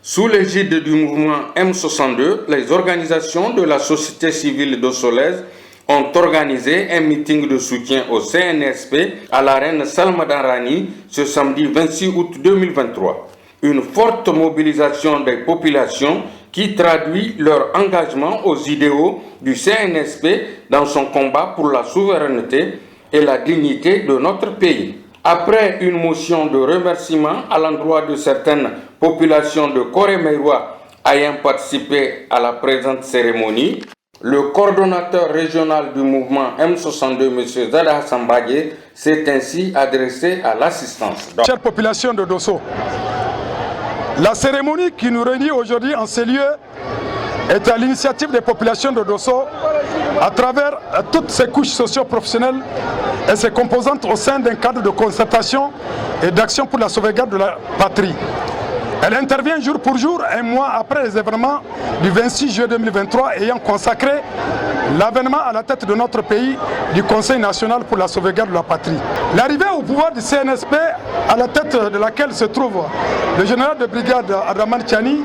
Sous l'égide du mouvement M62, les organisations de la société civile dossolaise ont organisé un meeting de soutien au CNSP à l'arène Salma Danrani ce samedi 26 août 2023. Une forte mobilisation des populations qui traduit leur engagement aux idéaux du CNSP dans son combat pour la souveraineté et la dignité de notre pays. Après une motion de remerciement à l'endroit de certaines populations de Koré-Mairois ayant participé à la présente cérémonie, le coordonnateur régional du mouvement M62, M. Zada Hassan Badje, s'est ainsi adressé à l'assistance. Chère population de Dosso, la cérémonie qui nous réunit aujourd'hui en ces lieux est à l'initiative des populations de Dosso à travers toutes ces couches socio-professionnelles et ses composantes au sein d'un cadre de concertation et d'action pour la sauvegarde de la patrie. Elle intervient jour pour jour, un mois après les événements du 26 juillet 2023 ayant consacré l'avènement à la tête de notre pays du Conseil national pour la sauvegarde de la patrie. L'arrivée au pouvoir du CNSP, à la tête de laquelle se trouve le général de brigade Abdraman Tiani,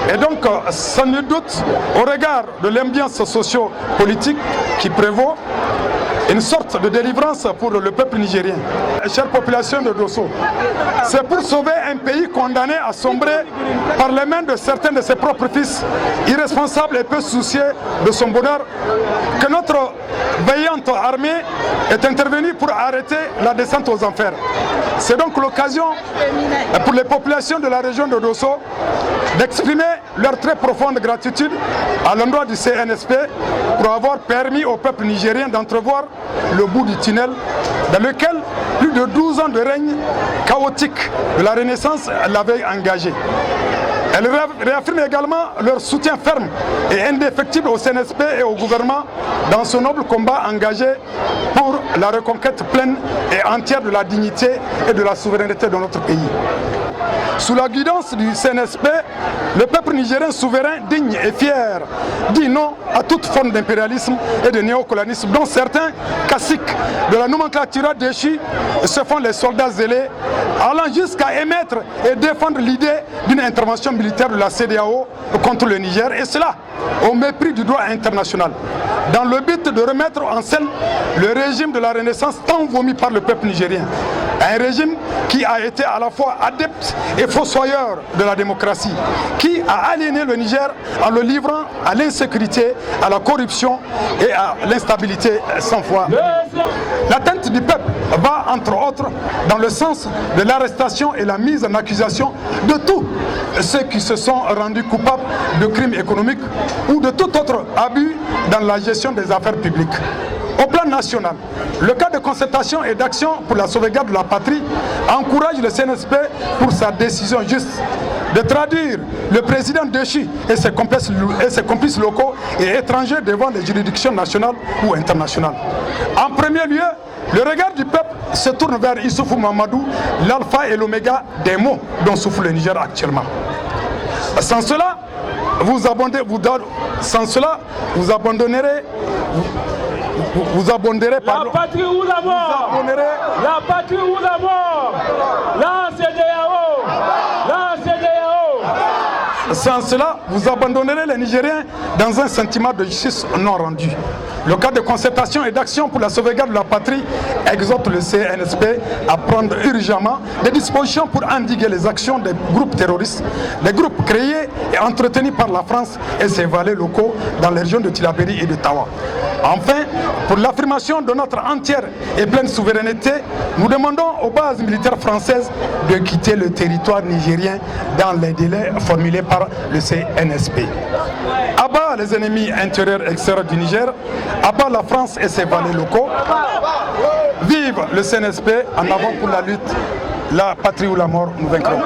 est donc sans nul doute, au regard de l'ambiance socio-politique qui prévaut, une sorte de délivrance pour le peuple nigérien. Chère population de Dosso, c'est pour sauver un pays condamné à sombrer par les mains de certains de ses propres fils, irresponsables et peu soucieux de son bonheur, que notre veillante armée est intervenue pour arrêter la descente aux enfers. C'est donc l'occasion pour les populations de la région de Dosso d'exprimer leur très profonde gratitude à l'endroit du CNSP pour avoir permis au peuple nigérien d'entrevoir le bout du tunnel dans lequel plus de 12 ans de règne chaotique de la Renaissance l'avaient engagé. Elles réaffirment également leur soutien ferme et indéfectible au CNSP et au gouvernement dans ce noble combat engagé pour la reconquête pleine et entière de la dignité et de la souveraineté de notre pays. Sous la guidance du CNSP, le peuple nigérien souverain, digne et fier, dit non à toute forme d'impérialisme et de néocolonialisme dont certains caciques de la nomenclature déchue se font les soldats zélés, allant jusqu'à émettre et défendre l'idée d'une intervention militaire de la CEDEAO contre le Niger, et cela au mépris du droit international, dans le but de remettre en scène le régime de la Renaissance tant vomi par le peuple nigérien. Un régime qui a été à la fois adepte et fossoyeur de la démocratie, qui a aliéné le Niger en le livrant à l'insécurité, à la corruption et à l'instabilité sans foi. L'atteinte du peuple va entre autres dans le sens de l'arrestation et la mise en accusation de tous ceux qui se sont rendus coupables de crimes économiques ou de tout autre abus dans la gestion des affaires publiques. Au plan national, le cadre de concertation et d'action pour la sauvegarde de la patrie encourage le CNSP pour sa décision juste de traduire le président déchu et ses complices locaux et étrangers devant les juridictions nationales ou internationales. En premier lieu, le regard du peuple se tourne vers Issoufou Mamadou, l'alpha et l'oméga des maux dont souffre le Niger actuellement. Sans cela, vous abandonnerez, pardon. La patrie ou la mort. La patrie ou la mort. La CEDEAO. La CEDEAO. Sans cela, vous abandonnerez les Nigériens dans un sentiment de justice non rendue. Le cadre de concertation et d'action pour la sauvegarde de la patrie exhorte le CNSP à prendre urgemment des dispositions pour endiguer les actions des groupes terroristes, des groupes créés et entretenus par la France et ses valets locaux dans les régions de Tillabéri et de Tawa. Enfin, pour l'affirmation de notre entière et pleine souveraineté, nous demandons aux bases militaires françaises de quitter le territoire nigérien dans les délais formulés par le CNSP. À bas les ennemis intérieurs et extérieurs du Niger, à bas la France et ses valets locaux. Vive le CNSP, en avant pour la lutte, la patrie ou la mort, nous vaincrons.